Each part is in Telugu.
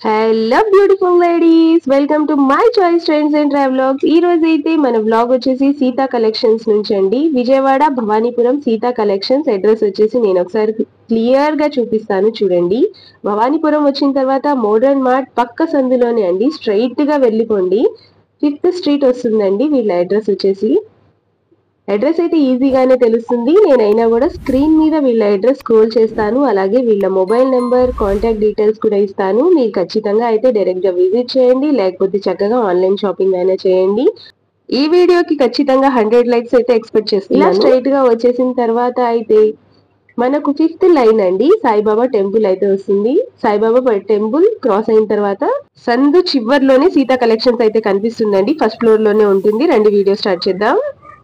Hello beautiful ladies, welcome to my choice trends and travelogues. ఈ రోజు అయితే మన వ్లాగ్ వచ్చేసి సీతా కలెక్షన్స్ నుంచి అండి. విజయవాడ భవానీపురం సీతా కలెక్షన్స్ అడ్రస్ వచ్చేసి నేను ఒకసారి క్లియర్ గా చూపిస్తాను చూడండి. భవానీపురం వచ్చిన తర్వాత మోడర్న్ మార్ట్ పక్క సందులోనే అండి, స్ట్రైట్ గా వెళ్ళిపోండి. 5th స్ట్రీట్ వస్తుందండి వీళ్ళ అడ్రస్ వచ్చేసి. అడ్రస్ అయితే ఈజీగానే తెలుస్తుంది. నేనైనా కూడా స్క్రీన్ మీద వీళ్ళ అడ్రస్ స్క్రోల్ చేస్తాను, అలాగే వీళ్ళ మొబైల్ నెంబర్, కాంటాక్ట్ డీటెయిల్స్ కూడా ఇస్తాను. మీరు ఖచ్చితంగా అయితే డైరెక్ట్ గా విజిట్ చేయండి, లేకపోతే చక్కగా ఆన్లైన్ షాపింగ్ అయినా చేయండి. ఈ వీడియోకి ఖచ్చితంగా 100 లైక్స్ అయితే ఎక్స్పెక్ట్ చేస్తున్నాను. ఇలా స్ట్రైట్ గా వచ్చేసిన తర్వాత అయితే మనకు 5th లైన్ అండి సాయిబాబా టెంపుల్ అయితే వస్తుంది. సాయిబాబా టెంపుల్ క్రాస్ అయిన తర్వాత సందు చివర్లోనే సీతా కలెక్షన్స్ అయితే కనిపిస్తుందండి. ఫస్ట్ ఫ్లోర్ లోనే ఉంటుంది. రండి వీడియో స్టార్ట్ చేద్దాం.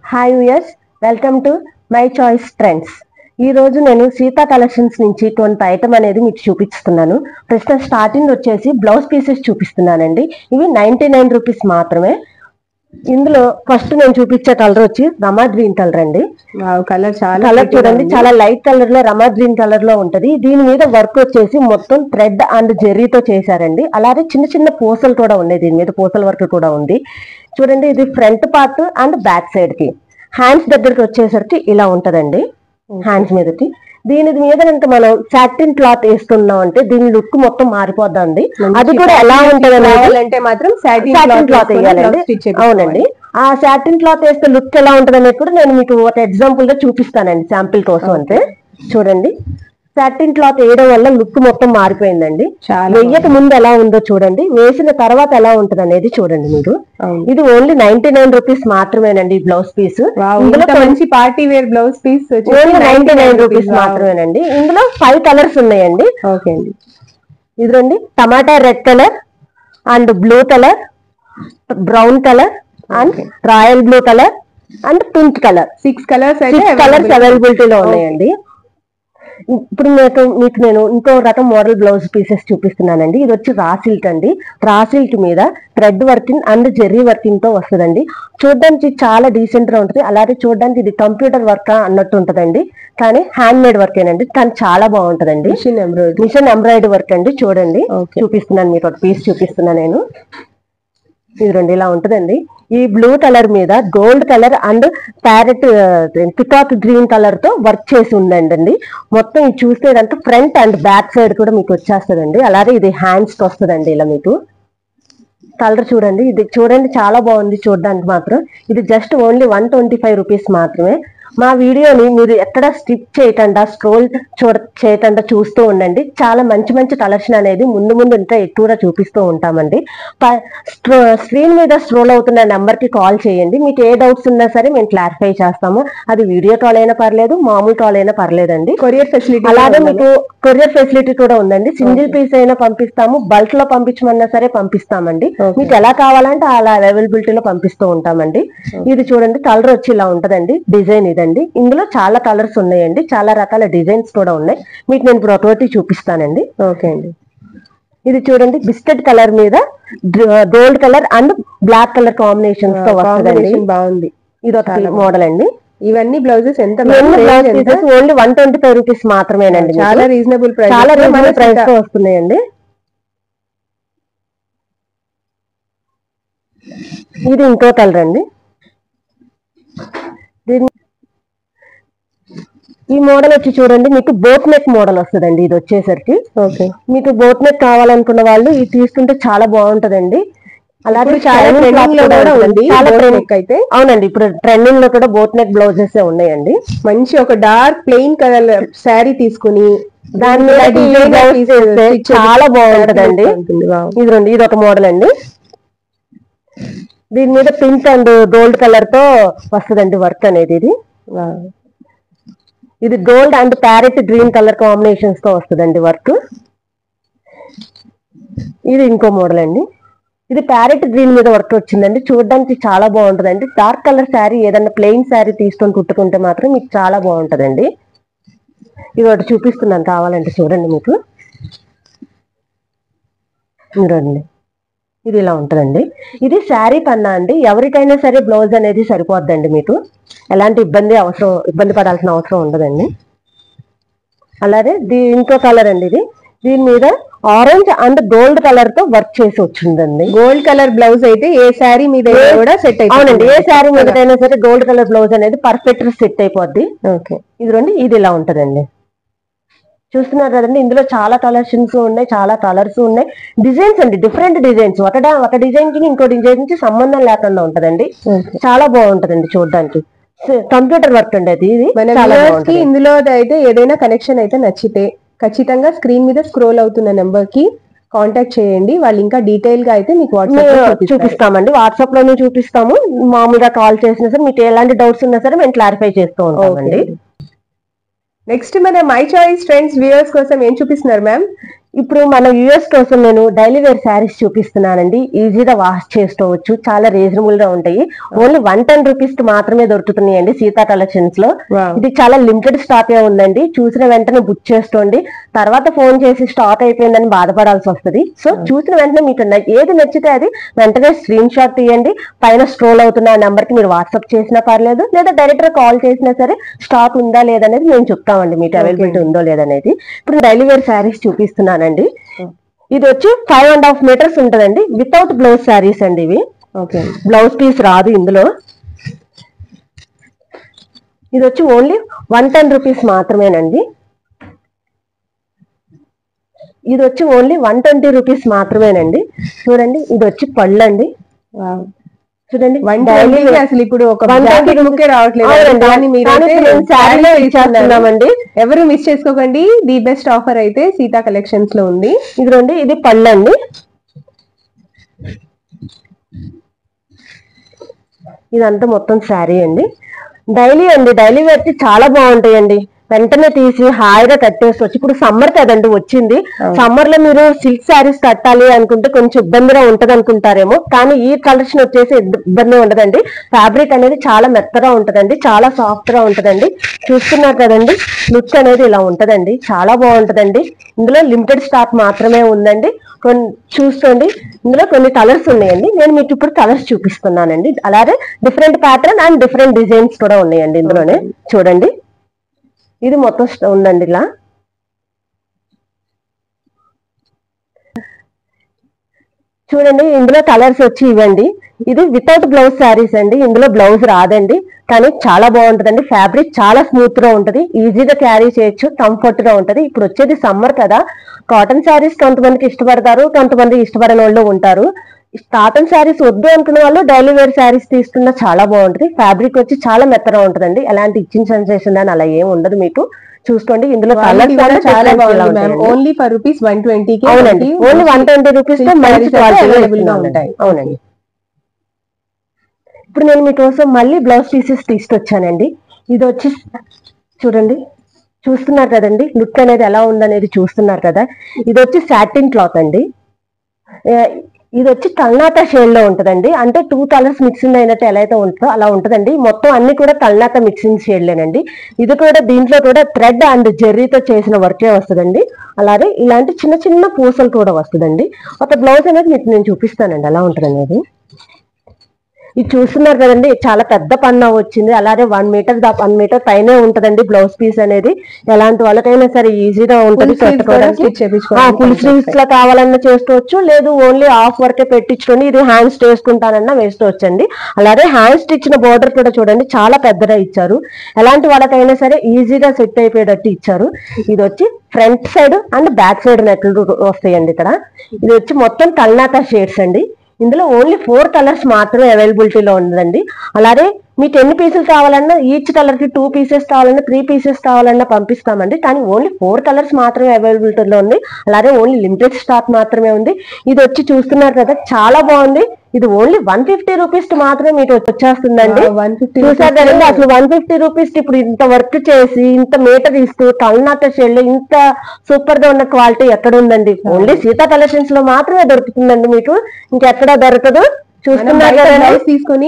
Hi viewers, welcome to my choice trends. ఈ రోజు నేను సీతా కలెక్షన్స్ నుంచి 20 ఐటమ్ అనేది మీకు చూపిస్తున్నాను. ప్రస్తుతం స్టార్టింగ్ వచ్చేసి బ్లౌజ్ పీసెస్ చూపిస్తున్నానండి. ఇవి 99 రూపీస్ మాత్రమే. ఇందులో ఫస్ట్ నేను చూపించే కలర్ వచ్చి రమా గ్రీన్ కలర్ అండి. కలర్ చూడండి, చాలా లైట్ కలర్ లో రమా గ్రీన్ కలర్ లో ఉంటది. దీని మీద వర్క్ వచ్చేసి మొత్తం థ్రెడ్ అండ్ జెర్రీతో చేశారండి. అలాగే చిన్న చిన్న పూసలు కూడా ఉన్నాయి, దీని మీద పూసల వర్క్ కూడా ఉంది. చూడండి, ఇది front part and back side కి. హ్యాండ్స్ దగ్గరికి వచ్చేసరికి ఇలా ఉంటదండి. హ్యాండ్స్ మీదకి దీని మీద కనుక మనం సాటిన్ క్లాత్ వేస్తున్నాం అంటే దీని లుక్ మొత్తం మారిపోద్దండి. అది కూడా ఎలా ఉంటది అంటే మాత్రం సాటిన్ క్లాత్ వేయాలండి. అవునండి, ఆ సాటిన్ క్లాత్ వేస్తే లుక్ ఎలా ఉంటది అనేది కూడా నేను మీకు ఒక ఎగ్జాంపుల్ గా చూపిస్తానండి, శాంపిల్ కోసం. అంటే చూడండి, సాటిన్ క్లాత్ వేయడం వల్ల లుక్ మొత్తం మారిపోయిందండి. వెయ్యక ముందు ఎలా ఉందో చూడండి, వేసిన తర్వాత ఎలా ఉంటది అనేది చూడండి మీరు. ఇది ఓన్లీ 99 రూపీస్ మాత్రమేనండి బ్లౌజ్ పీస్. ఇందులో మంచి party wear blouse piece only 99 rupees మాత్రమేనండి. ఇందులో 5 కలర్స్ ఉన్నాయండి. ఓకే అండి, ఇదిగోండి tomato red colour and blue colour, brown colour and royal blue colour and pink colour. 6 colours అవైలబిలిటీలో ఉన్నాయండి. ఇప్పుడు మీకు నేను ఇంకో రకం మోడల్ బ్లౌజ్ పీసెస్ చూపిస్తున్నానండి. ఇది వచ్చి రా సిల్క్ అండి. రా సిల్క్ మీద thread working and Jerry working తో వస్తుందండి. చూడడానికి చాలా డీసెంట్ గా ఉంటుంది. అలాగే చూడడానికి ఇది కంప్యూటర్ వర్క్ అన్నట్టు ఉంటదండి, కానీ హ్యాండ్ మేడ్ వర్క్ ఏనండి. కానీ చాలా బాగుంటదండి. మిషన్ ఎంబ్రాయిడరీ వర్క్ అండి. చూడండి, చూపిస్తున్నాను మీకు ఒక పీస్ చూపిస్తున్నాను నేను. ఇది రెండు ఇలా ఉంటదండి. ఈ బ్లూ కలర్ మీద gold colour and parrot peacock green colour తో వర్క్ చేసి ఉందండి. మొత్తం ఇది చూస్తే ఇదంతా ఫ్రంట్ అండ్ బ్యాక్ సైడ్ కూడా మీకు వచ్చేస్తుందండి. అలాగే ఇది హ్యాండ్స్ కి వస్తుందండి. ఇలా మీకు కలర్ చూడండి, ఇది చూడండి చాలా బాగుంది చూడడానికి మాత్రం. ఇది జస్ట్ ఓన్లీ 125 రూపీస్ మాత్రమే. మా వీడియోని మీరు ఎక్కడ స్కిప్ చేయకుండా స్క్రోల్ చేయకుండా చూస్తూ ఉండండి. చాలా మంచి మంచి కలెక్షన్ అనేది ముందు ఇంకా ఎక్కువగా చూపిస్తూ ఉంటామండి. స్క్రీన్ మీద స్క్రోల్ అవుతున్న నెంబర్ కి కాల్ చేయండి. మీకు ఏ డౌట్స్ ఉన్నా సరే మేము క్లారిఫై చేస్తాము. అది వీడియో కాల్ అయినా పర్లేదు, మామూలు కాల్ అయినా పర్లేదండి. కొరియర్ ఫెసిలిటీ, అలాగే మీకు కొరియర్ ఫెసిలిటీ కూడా ఉందండి. సింగిల్ పీస్ అయినా పంపిస్తాము, బల్క్ లో పంపించమన్నా సరే పంపిస్తామండి. మీకు ఎలా కావాలంటే అలా అవైలబిలిటీలో పంపిస్తూ ఉంటామండి. ఇది చూడండి, కలర్ వచ్చి ఇలా ఉంటదండి. డిజైన్ ఇదండి. ఇందులో చాలా కలర్స్ ఉన్నాయండి, చాలా రకాల డిజైన్స్ కూడా ఉన్నాయి. మీకు నేను ఇప్పుడు ఒకటి చూపిస్తానండి. ఓకే అండి, ఇది చూడండి, బిస్కెట్ కలర్ మీద gold colour and black colour combinations తో వస్తుందండి. బాగుంది. ఇది ఒక మోడల్ అండి. ఇవన్నీ బ్లౌజెస్ ఎంత? ఓన్లీ 125 రూపీస్ మాత్రమేనండి. చాలా రీజనబుల్ ప్రైస్ తో వస్తున్నాయండి. ఇది ఇంకో కలర్ అండి. ఈ మోడల్ వచ్చి చూడండి, మీకు బోట్ నెక్ మోడల్ వస్తుందండి. ఇది వచ్చేసరికి ఓకే, మీకు బోట్ నెక్ కావాలనుకున్న వాళ్ళు ఇది తీసుకుంటే చాలా బాగుంటదండి. అలాగే అవునండి, ఇప్పుడు ట్రెండింగ్ లో కూడా బోట్ నెక్ బ్లౌజెస్ ఉన్నాయండి. మంచి ఒక డార్క్ ప్లెయిన్ కలర్ శారీ తీసుకుని దాని మీద చాలా బాగుంటదండి. ఇది ఒక మోడల్ అండి. దీని మీద పింక్ అండ్ గోల్డ్ కలర్ తో వస్తుందండి వర్క్ అనేది. ఇది gold and parrot green colour combinations తో వస్తుందండి వర్క్. ఇది ఇంకో మోడల్ అండి. ఇది ప్యారెట్ గ్రీన్ మీద వర్క్ వచ్చిందండి. చూడడానికి చాలా బాగుంటదండి. డార్క్ కలర్ శారీ ఏదన్నా ప్లెయిన్ శారీ తీసుకొని కుట్టుకుంటే మాత్రం మీకు చాలా బాగుంటదండి. ఇది ఒకటి చూపిస్తున్నాను, కావాలంటే చూడండి. మీకు చూడండి, ఇది ఇలా ఉంటదండి. ఇది శారీ పన్నా అండి. ఎవరికైనా సరే బ్లౌజ్ అనేది సరిపోద్దండి. మీకు ఎలాంటి ఇబ్బంది పడాల్సిన అవసరం ఉండదండి. అలాగే ఇంకో కలర్ అండి. ఇది దీని మీద ఆరెంజ్ అండ్ గోల్డ్ కలర్ తో వర్క్ చేసి వచ్చిందండి. గోల్డ్ కలర్ బ్లౌజ్ అయితే ఏ శారీ మీద కూడా సెట్ అయిపోతుంది. అవునండి, ఏ శారీ మీద అయినా సరే గోల్డ్ కలర్ బ్లౌజ్ అనేది పర్ఫెక్ట్ సెట్ అయిపోద్ది. ఓకే, ఇదిగోండి ఇది ఇలా ఉంటదండి. చూస్తున్నారు కదండి, ఇందులో చాలా కలెక్షన్స్ ఉన్నాయి, చాలా కలర్స్ ఉన్నాయి, డిజైన్స్ అండి డిఫరెంట్ డిజైన్స్. ఒక డిజైన్ కి ఇంకో డిజైన్ కి సంబంధం లేకుండా ఉంటదండి. చాలా బాగుంటదండి చూడడానికి. కంప్యూటర్ వర్క్ అండి అది. ఇది ఇందులో అయితే ఏదైనా కనెక్షన్ అయితే నచ్చితే ఖచ్చితంగా స్క్రీన్ మీద స్క్రోల్ అవుతున్న నెంబర్ కి కాంటాక్ట్ చేయండి. వాళ్ళు ఇంకా డీటెయిల్ గా అయితే మీకు వాట్సాప్ చూపిస్తామండి. వాట్సాప్ లోనే చూపిస్తాము. మామూలుగా కాల్ చేసినా సరే మీకు ఎలాంటి డౌట్స్ ఉన్నా సరే మేము క్లారిఫై చేస్తూ ఉంటామండి. నెక్స్ట్ మన మై చాయిస్ ట్రెండ్స్ వ్యూవర్స్ కోసం ఏం చూపిస్తున్నారు మ్యామ్? ఇప్పుడు మన వ్యూవర్స్ కోసం నేను డైలీ వేర్ శారీస్ చూపిస్తున్నానండి. ఈజీగా వాష్ చేసుకోవచ్చు, చాలా రీజనబుల్ గా ఉంటాయి. ఓన్లీ 110 రూపీస్ కి మాత్రమే దొరుకుతున్నాయండి సీతా కలెక్షన్స్ లో. ఇది చాలా లిమిటెడ్ స్టాక్ ఏ ఉందండి. చూసిన వెంటనే బుక్ చేసుకోండి, తర్వాత ఫోన్ చేసి స్టాక్ అయిపోయిందని బాధపడాల్సి వస్తుంది. సో చూసిన వెంటనే మీకు ఏది నచ్చితే అది వెంటనే స్క్రీన్ షాట్ తీయండి. పైన స్క్రోల్ అవుతున్న నెంబర్ కి మీరు వాట్సాప్ చేసినా పర్లేదు, లేదా డైరెక్ట్ గా కాల్ చేసినా సరే స్టాక్ ఉందా లేదనేది మేము చెప్తామండి, మీకు అవైలబిలిటీ ఉందో లేదనేది. ఇప్పుడు డైలీ వేర్ శారీస్ చూపిస్తున్నాను. ఇది వచ్చి 5.5 మీటర్స్ ఉంటదండి. వితౌట్ బ్లౌజ్ శారీస్ అండి ఇవి. ఓకే, బ్లౌజ్ పీస్ రాదు ఇందులో. ఇది వచ్చి ఓన్లీ 110 రూపీస్ మాత్రమేనండి. ఇది వచ్చి ఓన్లీ 120 రూపీస్ మాత్రమేనండి. చూడండి, ఇది వచ్చి పళ్ళు అండి. చూడండి, అసలు ఇప్పుడు ఒక రావట్లేదండి. ఎవరు మిస్ చేసుకోకండి, ది బెస్ట్ ఆఫర్ అయితే సీతా కలెక్షన్స్ లో ఉంది. ఇదిగోండి, ఇది పళ్ళు అండి. ఇదంతా మొత్తం శారీ అండి. డైలీ వేర్ చాలా బాగుంటాయండి. వెంటనే తీసి హాయిగా కట్టేసుకోవచ్చు. ఇప్పుడు సమ్మర్ కదండి వచ్చింది, సమ్మర్ లో మీరు సిల్క్ శారీస్ కట్టాలి అనుకుంటే కొంచెం ఇబ్బందిగా ఉంటది అనుకుంటారేమో, కానీ ఈ కలెక్షన్ వచ్చేసి ఇబ్బంది ఉండదండి. ఫ్యాబ్రిక్ అనేది చాలా మెత్తగా ఉంటదండి, చాలా సాఫ్ట్ గా ఉంటదండి. చూస్తున్నారు కదండి, లుక్ అనేది ఇలా ఉంటదండి, చాలా బాగుంటదండి. ఇందులో లిమిటెడ్ స్టాక్ మాత్రమే ఉందండి. చూసుకోండి, ఇందులో కొన్ని కలర్స్ ఉన్నాయండి. నేను మీకు ఇప్పుడు కలర్స్ చూపిస్తున్నానండి. అలాగే different pattern and different designs కూడా ఉన్నాయండి ఇందులోనే. చూడండి, ఇది మొత్తం ఉందండి ఇలా. చూడండి, ఇందులో కలర్స్ వచ్చి ఇవ్వండి. ఇది వితౌట్ బ్లౌజ్ శారీస్ అండి. ఇందులో బ్లౌజ్ రాదండి, కానీ చాలా బాగుంటదండి. ఫ్యాబ్రిక్ చాలా స్మూత్ గా ఉంటది, ఈజీగా క్యారీ చేయొచ్చు, కంఫర్ట్ గా ఉంటది. ఇప్పుడు వచ్చేది సమ్మర్ కదా, కాటన్ శారీస్ కొంతమందికి ఇష్టపడతారు, కొంతమంది ఇష్టపడని వాళ్ళు ఉంటారు. కాటన్ శారీస్ వద్దు అనుకున్న వాళ్ళు డైలీ వేర్ శారీస్ తీసుకున్నా చాలా బాగుంటది. ఫ్యాబ్రిక్ వచ్చి చాలా మెత్తగా ఉంటదండి, ఎలాంటి ఇచ్చింగ్ సెన్సేషన్ అని అలా ఏం ఉండదు. మీకు చూసుకోండి, ఇందులో కలర్స్ కూడా చాలా బాగుంది. Only for rupees 120. అవునండి, ఓన్లీ 120 రూపీస్ ఉంటాయి. అవునండి. ఇప్పుడు నేను మీకోసం మళ్ళీ బ్లౌజ్ పీసెస్ తీసుకొచ్చానండి. ఇది వచ్చి చూడండి, చూస్తున్నారు కదండి, లుక్ అనేది ఎలా ఉందనేది చూస్తున్నారు కదా. ఇది వచ్చి సాటిన్ క్లాత్ అండి. ఇది వచ్చి కల్నాతా షేడ్ లో ఉంటదండి. అంటే 2 కలర్స్ మిక్సింగ్ అయినట్టు ఎలా అయితే ఉంటుందో అలా ఉంటదండి. మొత్తం అన్ని కూడా కల్నాతా మిక్సింగ్ షేడ్ లేనండి. ఇది కూడా దీంట్లో కూడా థ్రెడ్ అండ్ జెర్రీతో చేసిన వర్కే వస్తుందండి. అలాగే ఇలాంటి చిన్న చిన్న పూసలు కూడా వస్తుందండి. ఒక బ్లౌజ్ అనేది మీకు నేను చూపిస్తానండి ఎలా ఉంటుంది అనేది. ఇది చూస్తున్నారు కదండి, చాలా పెద్ద పన్నా వచ్చింది. అలాగే 1 మీటర్ పైనే ఉంటదండి బ్లౌజ్ పీస్ అనేది. ఎలాంటి వాళ్ళకైనా సరే ఈజీగా ఉంటుంది. ఫుల్ స్లీవ్స్ లా కావాలన్నా చేసుకోవచ్చు, లేదు ఓన్లీ హాఫ్ వరకే పెట్టించుకోండి. ఇది హ్యాండ్ స్టిచ్ వేసుకుంటానన్నా వేసుకోవచ్చండి. అలాగే హ్యాండ్ స్టిచ్ బోర్డర్ కూడా చూడండి, చాలా పెద్దగా ఇచ్చారు. ఎలాంటి వాళ్ళకైనా సరే ఈజీగా సెట్ అయిపోయేటట్టు ఇచ్చారు. ఇది వచ్చి front side and back side నెక్లు వస్తాయండి. ఇక్కడ ఇది వచ్చి మొత్తం కల్నాతా షేడ్స్ అండి. ఇందులో ఓన్లీ 4 కలర్స్ మాత్రమే అవైలబిలిటీలో ఉందండి. అలాగే మీకు ఎన్ని పీసులు కావాలన్నా, ఈచ్ కలర్ కి 2 పీసెస్ కావాలన్నా, 3 పీసెస్ కావాలన్నా పంపిస్తామండి. కానీ ఓన్లీ 4 కలర్స్ మాత్రమే అవైలబిలిటీలో ఉంది. అలాగే ఓన్లీ లిమిటెడ్ స్టాక్ మాత్రమే ఉంది. ఇది వచ్చి చూస్తున్నారు కదా, చాలా బాగుంది. ఇది ఓన్లీ 150 రూపీస్ మాత్రమే మీకు వచ్చేస్తుందండి. చూసారు కదండి, అసలు 150 రూపీస్ ఇప్పుడు ఇంత వర్క్ చేసి ఇంత మీటర్ ఇస్తూ కల్నాతా షేడ్ లో ఇంత సూపర్ గా ఉన్న క్వాలిటీ ఎక్కడ ఉందండి? ఓన్లీ సీతా కలెక్షన్స్ లో మాత్రమే దొరుకుతుందండి, మీకు ఇంకెక్కడా దొరకదు. చూస్తున్నారు కదా, తీసుకుని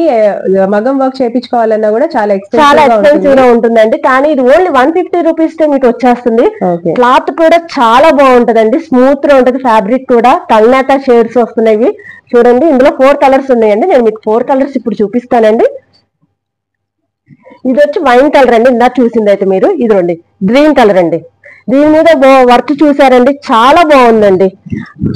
మగం వర్క్ చేయించుకోవాలన్నా కూడా చాలా ఎక్స్పెన్సివ్ గా ఉంటుందండి. కానీ ఇది ఓన్లీ 150 రూపీస్ తో మీకు వచ్చేస్తుంది. క్లాత్ కూడా చాలా బాగుంటదండి, స్మూత్ గా ఉంటది. ఫ్యాబ్రిక్ కూడా కల్నాతా షేడ్స్ వస్తున్నాయి. చూడండి, ఇందులో 4 కలర్స్ ఉన్నాయండి. నేను మీకు 4 కలర్స్ ఇప్పుడు చూపిస్తానండి. ఇది వచ్చి వైన్ కలర్ అండి, ఇందా చూసింది అయితే మీరు. ఇదిగోండి గ్రీన్ కలర్ అండి. దీని మీద వర్క్ చూసారండి, చాలా బాగుందండి.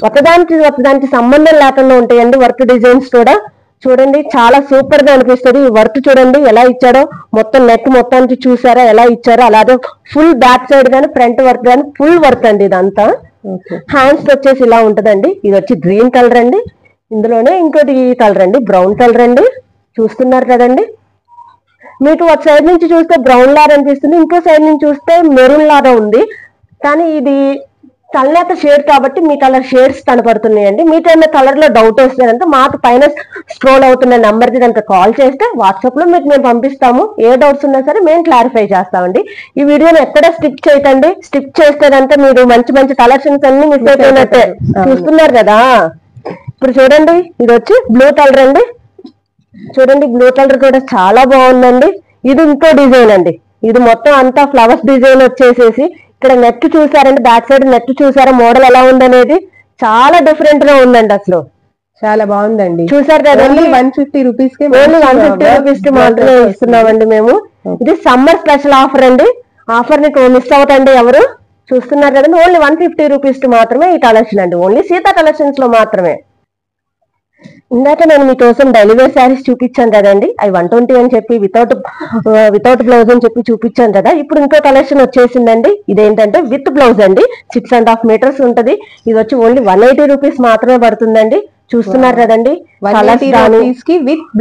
ఒకదానికి సంబంధం లేకుండా ఉంటాయండి వర్క్ డిజైన్స్ కూడా. చూడండి చాలా సూపర్ గా అనిపిస్తుంది. ఈ వర్క్ చూడండి ఎలా ఇచ్చాడో, మొత్తం నెక్ మొత్తానికి చూసారా ఎలా ఇచ్చారో. అలాగే ఫుల్ బ్యాక్ సైడ్ గానీ ఫ్రంట్ వర్క్ గానీ ఫుల్ వర్క్ అండి ఇదంతా. హ్యాండ్స్ వచ్చేసి ఇలా ఉంటదండి. ఇది వచ్చి గ్రీన్ కలర్ అండి. ఇందులోనే ఇంకోటి ఈ కలర్ అండి, బ్రౌన్ కలర్ అండి. చూస్తున్నారు కదండి, మీకు ఒక సైడ్ నుంచి చూస్తే బ్రౌన్ లాగా అనిపిస్తుంది, ఇంకో సైడ్ నుంచి చూస్తే మెరూన్ లాగా ఉంది. కానీ ఇది చల్లనేత షేడ్ కాబట్టి మీకు అలా షేడ్స్ కనపడుతున్నాయండి. మీకు ఏమైనా కలర్ లో డౌట్ వస్తుందంటే మాకు పైన స్క్రోల్ అవుతున్న నెంబర్ కి కనుక కాల్ చేస్తే వాట్సాప్ లో మీకు మేము పంపిస్తాము. ఏ డౌట్స్ ఉన్నా సరే మేము క్లారిఫై చేస్తామండి. ఈ వీడియోని ఎక్కడ స్కిప్ చేయకండి. స్కిప్ చేస్తేదంటే మీరు మంచి మంచి కలెక్షన్స్ అన్ని మిస్ అయిపోయినట్టే. చూస్తున్నారు కదా, ఇప్పుడు చూడండి ఇది వచ్చి బ్లూ కలర్ అండి. చూడండి బ్లూ కలర్ కూడా చాలా బాగుందండి. ఇది ఇంకో డిజైన్ అండి. ఇది మొత్తం అంతా ఫ్లవర్స్ డిజైన్ వచ్చేసేసి ఇక్కడ నెట్ చూసారండి, బ్యాక్ సైడ్ నెట్ చూసారా మోడల్ ఎలా ఉందనేది చాలా డిఫరెంట్ గా ఉందండి. అసలు చాలా బాగుందండి. చూసారు కదండి, 150 రూపీస్ కి ఓన్లీ 150 రూపీస్ కి మాత్రమే ఇస్తున్నామండి మేము. ఇది సమ్మర్ స్పెషల్ ఆఫర్ అండి. ఆఫర్ ని మిస్ అవుతండి ఎవరు. చూస్తున్నారు కదండి, ఓన్లీ 150 రూపీస్ కి మాత్రమే ఈ కలెక్షన్ అండి. ఓన్లీ సీతా కలెక్షన్స్ లో మాత్రమే. ఇందాక నేను మీకోసం డైలీ వేర్ శారీస్ చూపించాను కదండి, అవి 120 అని చెప్పి వితౌట్ బ్లౌజ్ అని చెప్పి చూపించాను కదా. ఇప్పుడు ఇంకో కలెక్షన్ వచ్చేసిందండి. ఇదేంటంటే విత్ బ్లౌజ్ అండి. 6.5 మీటర్స్ ఉంటది. ఇది వచ్చి ఓన్లీ 180 రూపీస్ మాత్రమే పడుతుందండి. చూస్తున్నారు కదండి,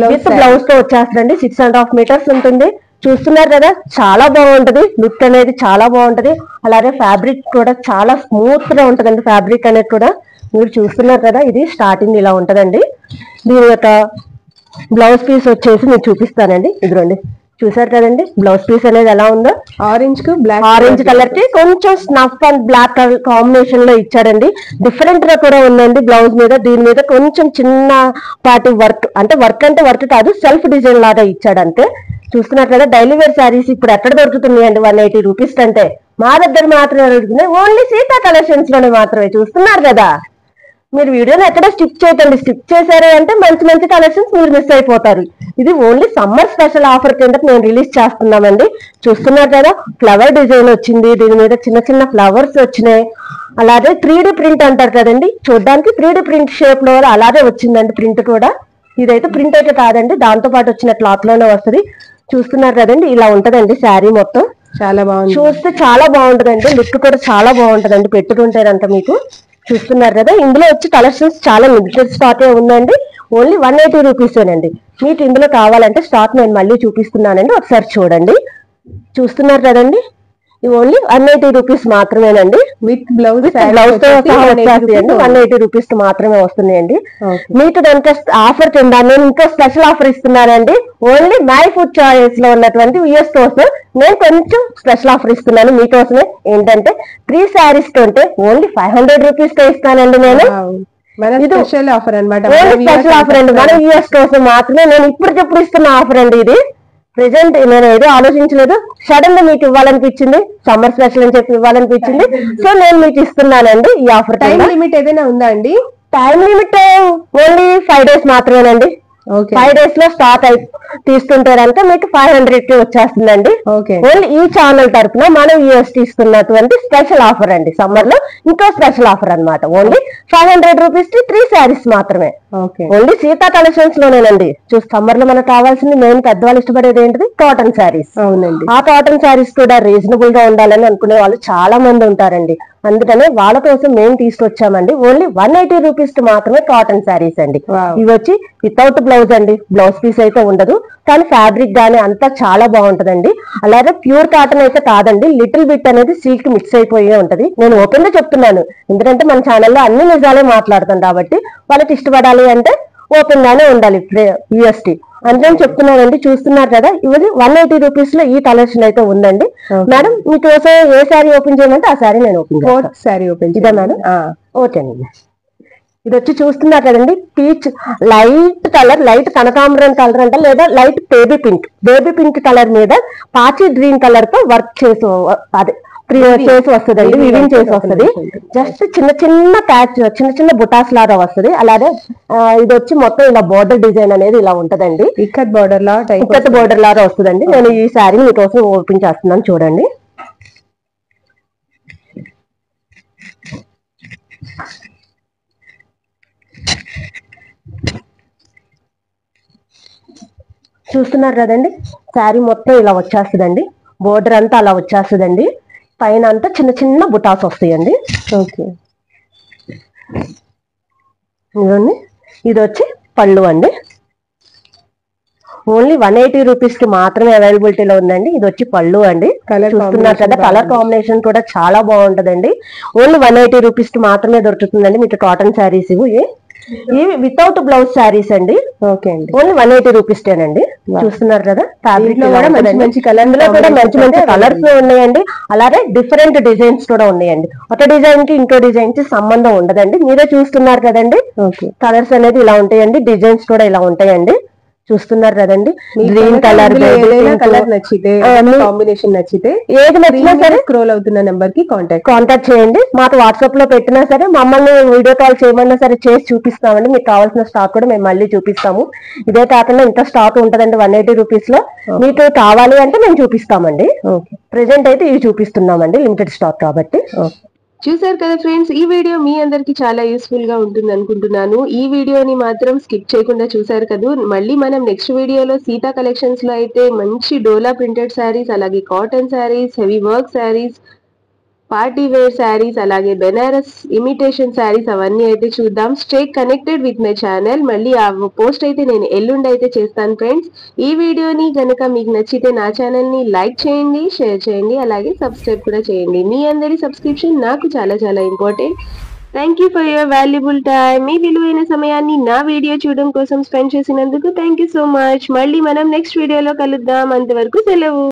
విత్ బ్లౌజ్ తో వచ్చేస్తుందండి. 6.5 మీటర్స్ ఉంటుంది. చూస్తున్నారు కదా, చాలా బాగుంటది. లుక్ అనేది చాలా బాగుంటది. అలాగే ఫ్యాబ్రిక్ కూడా చాలా స్మూత్ గా ఉంటదండి. ఫ్యాబ్రిక్ అనేది కూడా మీరు చూస్తున్నారు కదా, ఇది స్టార్టింగ్ ఇలా ఉంటదండి. దీని యొక్క బ్లౌజ్ పీస్ వచ్చేసి మీకు చూపిస్తానండి. ఇదిగోండి, చూసారు కదండి బ్లౌజ్ పీస్ అనేది ఎలా ఉందో. ఆరెంజ్ కలర్ కి కొంచెం snuff and black colour combination లో ఇచ్చాడండి. డిఫరెంట్ గా కూడా ఉందండి బ్లౌజ్ మీద. దీని మీద కొంచెం చిన్న పాటి వర్క్, అంటే వర్క్ కాదు, సెల్ఫ్ డిజైన్ లాగా ఇచ్చాడు అంతే. చూస్తున్నారు కదా, డైలీ వేర్ శారీస్ ఇప్పుడు ఎక్కడ దొరుకుతున్నాయండి 180 రూపీస్ కంటే. మా దగ్గర మాత్రమే దొరుకుతున్నాయి, ఓన్లీ సీతా కలెక్షన్స్ లోనే మాత్రమే. చూస్తున్నారు కదా, మీరు వీడియోని ఎక్కడ స్కిప్ చేయకండి. స్కిప్ చేశారు అంటే మంచి మంచి కలెక్షన్స్ మీరు మిస్ అయిపోతారు. ఇది ఓన్లీ సమ్మర్ స్పెషల్ ఆఫర్ కింద నేను రిలీజ్ చేస్తున్నామండి. చూస్తున్నారు కదా, ఫ్లవర్ డిజైన్ వచ్చింది. దీని మీద చిన్న చిన్న ఫ్లవర్స్ వచ్చినాయి. అలాగే 3D ప్రింట్ అంటారు కదండి, చూడడానికి 3D ప్రింట్ షేప్ లో అలాగే వచ్చిందండి ప్రింట్ కూడా. ఇదైతే ప్రింట్ అయితే కాదండి, దాంతో పాటు వచ్చిన క్లాత్ లోనే వస్తుంది. చూస్తున్నారు కదండి, ఇలా ఉంటదండి శారీ మొత్తం. చాలా బాగుంది, చూస్తే చాలా బాగుంటదండి. లుక్ కూడా చాలా బాగుంటదండి పెట్టుకుంటారంట మీకు. చూస్తున్నారు కదా, ఇందులో వచ్చి కలెక్షన్స్ చాలా లిమిటెడ్ స్టాక్ ఉందండి. ఓన్లీ 180 రూపీసేనండి. మీకు ఇందులో కావాలంటే స్టాక్ నేను మళ్ళీ చూపిస్తున్నానండి, ఒకసారి చూడండి. చూస్తున్నారు కదండి, ఇవి ఓన్లీ 180 రూపీస్ మాత్రమేనండి. విత్ బ్లౌజ్ తో 180 రూపీస్ మాత్రమే వస్తున్నాయండి. మీకు దానికి ఆఫర్ కింద నేను ఇంకో స్పెషల్ ఆఫర్ ఇస్తున్నానండి. ఓన్లీ మై ఫుడ్ చాయిస్ లో ఉన్నటువంటి విఎస్ కోసం నేను కొంచెం స్పెషల్ ఆఫర్ ఇస్తున్నాను మీకోసమే. ఏంటంటే 3 శారీస్ కొంటే ఓన్లీ 500 రూపీస్ తో ఇస్తానండి నేను. స్పెషల్ ఆఫర్ అనమాట, స్పెషల్ ఆఫర్ అండి. మన విఎస్ కోసం మాత్రమే నేను ఇప్పటికిప్పుడు ఇస్తున్న ఆఫర్ అండి ఇది. ప్రెసెంట్ నేను ఏదో ఆలోచించలేదు, సడన్ గా మీకు ఇవ్వాలనిపించింది. సమ్మర్ స్పెషల్ అని చెప్పి ఇవ్వాలనిపించింది, సో నేను మీకు ఇస్తున్నానండి ఈ ఆఫర్. టైం లిమిట్ ఏదైనా ఉందా అండి? టైం లిమిట్ ఓన్లీ 5 డేస్ మాత్రమేనండి. 5 డేస్ లో స్టాక్ తీసుకుంటే కనుక మీకు 500 కి వచ్చేస్తుందండి. ఓన్లీ ఈ ఛానల్ తరఫున మనం యూఎస్ తీసుకున్నటువంటి స్పెషల్ ఆఫర్ అండి. సమ్మర్ లో ఇంకో స్పెషల్ ఆఫర్ అన్నమాట. ఓన్లీ 500 రూపీస్ కి 3 శారీస్ మాత్రమే. ఓన్లీ సీతా కలెక్షన్స్ లోనేనండి. సమ్మర్ లో మనకు కావాల్సింది మెయిన్ పెద్దవాళ్ళు ఇష్టపడేది ఏంటిది, కాటన్ శారీస్. అవునండి, ఆ కాటన్ శారీస్ కూడా రీజనబుల్ గా ఉండాలని అనుకునే వాళ్ళు చాలా మంది ఉంటారండి. అందుకనే వాళ్ళ కోసం మేము తీసుకొచ్చామండి. ఓన్లీ 180 రూపీస్ కి మాత్రమే కాటన్ శారీస్ అండి. ఇవి వచ్చి వితౌట్ బ్లౌజ్ అండి, బ్లౌజ్ పీస్ అయితే ఉండదు. కానీ ఫ్యాబ్రిక్ గానీ అంతా చాలా బాగుంటదండి. అలాగే ప్యూర్ కాటన్ అయితే కాదండి, లిటిల్ బిట్ అనేది సిల్క్ మిక్స్ అయిపోయే ఉంటది. నేను ఓపెన్ గా చెప్తున్నాను, ఎందుకంటే మన ఛానల్లో అన్ని నిజాలే మాట్లాడతాం కాబట్టి వాళ్ళకి ఇష్టపడాలి అంటే ఓపెన్ గానే ఉండాలి యూఎస్టీ. అందుకని చెప్తున్నానండి. చూస్తున్నారు కదా, ఇవి 180 రూపీస్ లో ఈ కలెక్షన్ అయితే ఉందండి. మేడం మీకోసం ఏ శారీ ఓపెన్ చేయమంటే ఆ శారీ నేను ఓపెన్ చేస్తాను. ఇదే మేడం, ఓకే అండి. ఇది వచ్చి చూస్తున్నారు కదండి, పీచ్ లైట్ కలర్, లైట్ కనకాంబరం కలర్ అంట, లేదా లైట్ బేబీ పింక్ కలర్ మీద పాచి గ్రీన్ కలర్ తో వర్క్ చేసి అదే చేసి వస్తుందండి, వివింగ్ చేసి వస్తుంది. జస్ట్ చిన్న చిన్న ప్యాచ్, చిన్న చిన్న బుటాస్ లాగా వస్తుంది. అలాగే ఇది వచ్చి మొత్తం ఇలా బోర్డర్ డిజైన్ అనేది ఇలా ఉంటదండి. ఇక్కత్ బోర్డర్ లాగా వస్తుందండి. నేను ఈ శారీ మీకోసం ఓపెన్ చేస్తున్నాను చూడండి. చూస్తున్నారు కదండి, శారీ మొత్తం ఇలా వచ్చేస్తుందండి, బోర్డర్ అంతా అలా వచ్చేస్తుందండి, పైన అంతా చిన్న చిన్న బుటాస్ వస్తాయండి. ఓకే, ఇదిగోండి, ఇది వచ్చి పళ్ళు అండి. ఓన్లీ 180 రూపీస్ కి మాత్రమే అవైలబిలిటీలో ఉందండి. ఇది వచ్చి పళ్ళు అండి. చూస్తున్నారు కదా, కలర్ కాంబినేషన్ కూడా చాలా బాగుంటదండి. ఓన్లీ 180 రూపీస్ కి మాత్రమే దొరుకుతుందండి. మీకు కాటన్ శారీస్ ఇవి వితౌట్ బ్లౌజ్ శారీస్ అండి. ఓకే అండి, ఓన్లీ 180 రూపీస్ అండి. చూస్తున్నారు కదా, ఫ్యాబ్రిక్ కూడా మంచి మంచి కలర్ లో కూడా మంచి మంచి కలర్స్ ఉన్నాయండి. అలాగే డిఫరెంట్ డిజైన్స్ కూడా ఉన్నాయండి. ఒక డిజైన్ కి ఇంకో డిజైన్ కి సంబంధం ఉండదండి. మీరే చూస్తున్నారు కదండి. ఓకే, కలర్స్ అనేది ఇలా ఉంటాయండి, డిజైన్స్ కూడా ఇలా ఉంటాయండి. చూస్తున్నారు కదండి, గ్రీన్ కలర్, కలర్ నచ్చితే, కాంబినేషన్ నచ్చితే, ఏది నచ్చినా సరే స్క్రోల్ అవుతున్న నెంబర్ కి కాంటాక్ట్ చేయండి. మాకు వాట్సాప్ లో పెట్టినా సరే, మమ్మల్ని వీడియో కాల్ చేయమన్నా సరే చేసి చూపిస్తామండి. మీకు కావాల్సిన స్టాక్ కూడా మేము మళ్ళీ చూపిస్తాము. ఇదే కాకుండా ఇంకా స్టాక్ ఉంటదండి 180 రూపీస్ లో. మీకు కావాలి అంటే మేము చూపిస్తామండి. ప్రెసెంట్ అయితే ఇవి చూపిస్తున్నామండి, లిమిటెడ్ స్టాక్ కాబట్టి. చూసారు కదా ఫ్రెండ్స్, ఈ వీడియో మీ అందరికి చాలా యూస్ఫుల్ గా ఉంటుంది అనుకుంటున్నాను. ఈ వీడియోని మాత్రం స్కిప్ చేయకుండా చూసారు కదా. మళ్ళీ మనం నెక్స్ట్ వీడియోలో సీతా కలెక్షన్స్ లో అయితే మంచి డోలా ప్రింటెడ్ శారీస్, అలాగే cotton saris, heavy work saris, party wear saris, అలాగే బెనారస్ ఇమిటేషన్ శారీస్ అవన్నీ అయితే చూద్దాం. Stay connected with my channel. మళ్ళీ ఆ పోస్ట్ అయితే నేను ఎల్లుండి అయితే చేస్తాను ఫ్రెండ్స్. ఈ వీడియోని కనుక మీకు నచ్చితే నా ఛానల్ ని లైక్ చేయండి, షేర్ చేయండి, అలాగే సబ్స్క్రైబ్ కూడా చేయండి. మీ అందరి సబ్స్క్రిప్షన్ నాకు చాలా చాలా important. Thank you for your valuable time. మీ విలువైన సమయాన్ని నా వీడియో చూడడం కోసం స్పెండ్ చేసినందుకు థ్యాంక్ యూ సో మచ్. మళ్ళీ మనం నెక్స్ట్ వీడియోలో కలుద్దాం. అంతవరకు సెలవు.